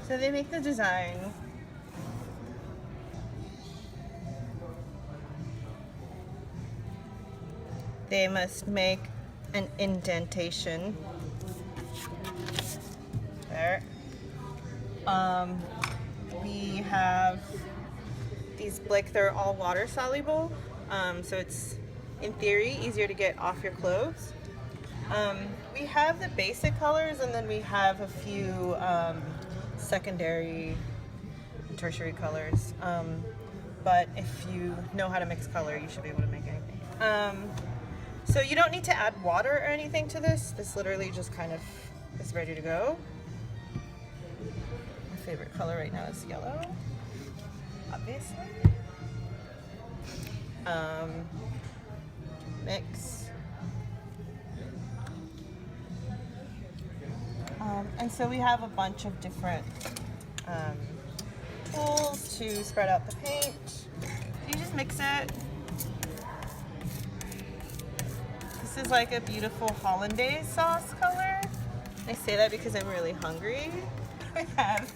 So they make the design. They must make an indentation. There. We have these, like, they're all water soluble, so it's, in theory, easier to get off your clothes. We have the basic colors, and then we have a few secondary, tertiary colors. But if you know how to mix color, you should be able to make anything. So you don't need to add water or anything to this. This literally just kind of is ready to go. My favorite color right now is yellow, obviously. Mix. And so we have a bunch of different tools to spread out the paint. You just mix it. This is like a beautiful hollandaise sauce color. I say that because I'm really hungry. We have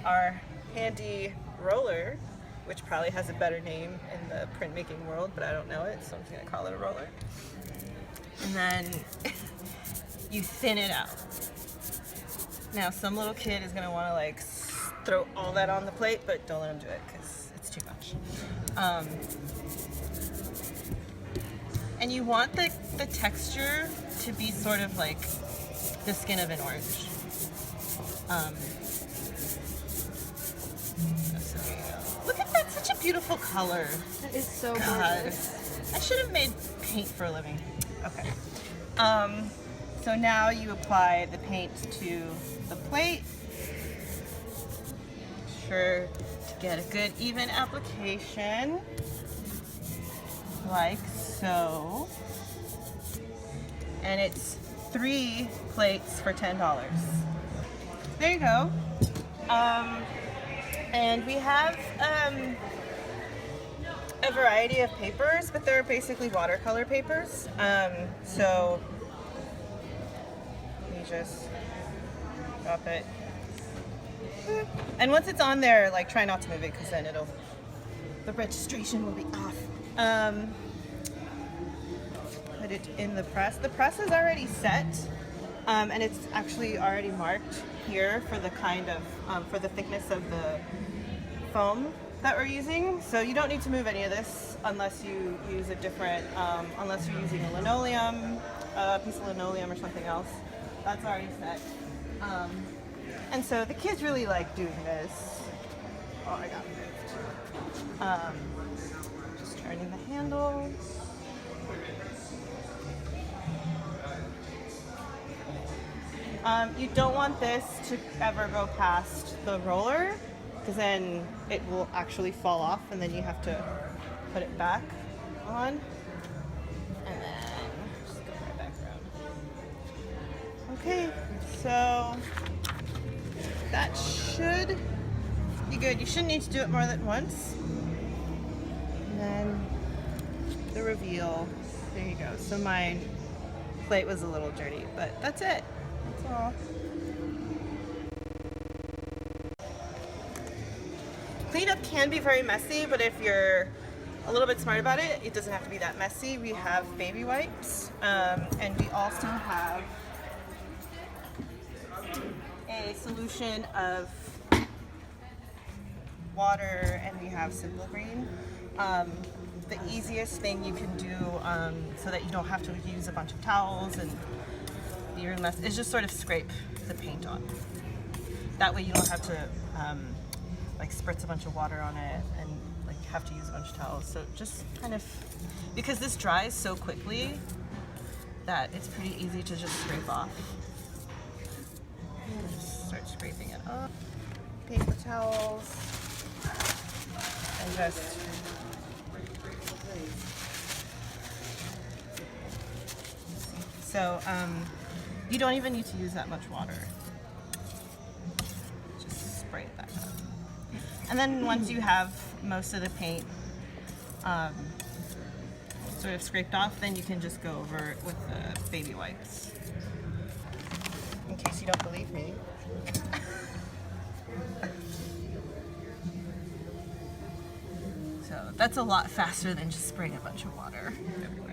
our handy roller, which probably has a better name in the printmaking world, but I don't know it, so I'm just gonna call it a roller. And then you thin it out. Now, some little kid is gonna wanna like throw all that on the plate, but don't let him do it because it's too much. And you want the texture to be sort of like the skin of an orange. So there you go. Look at that, such a beautiful color. That is so God. gorgeous. I should have made paint for a living. Okay. So now you apply the paint to the plate. Make sure to get a good even application, like so. And it's 3 plates for $10. There you go. And we have a variety of papers, but they're basically watercolor papers. So you just drop it. And once it's on there, like, try not to move it because then the registration will be off. Put it in the press. The press is already set, and it's actually already marked here for the kind of, for the thickness of the foam that we're using. So you don't need to move any of this unless you use a different, unless you're using a linoleum, a piece of linoleum or something else. That's already set. And so the kids really like doing this. Oh, I got moved. Just turning the handle. You don't want this to ever go past the roller, because then it will actually fall off and then you have to put it back on. And then just go right back around. Okay, so that should be good. You shouldn't need to do it more than once. And then the reveal. There you go. So my plate was a little dirty, but that's it. That's all. Cleanup can be very messy, but if you're a little bit smart about it, it doesn't have to be that messy. We have baby wipes, and we also have a solution of water, and we have Simple Green. The easiest thing you can do so that you don't have to use a bunch of towels and be a mess is just sort of scrape the paint on. That way you don't have to like spritz a bunch of water on it and like have to use a bunch of towels. So just kind of, because this dries so quickly that it's pretty easy to just scrape off. Just start scraping it up. Paper towels. And just so you don't even need to use that much water. Just spray it back up. And then once you have most of the paint sort of scraped off, then you can just go over it with the baby wipes. In case you don't believe me. So that's a lot faster than just spraying a bunch of water everywhere.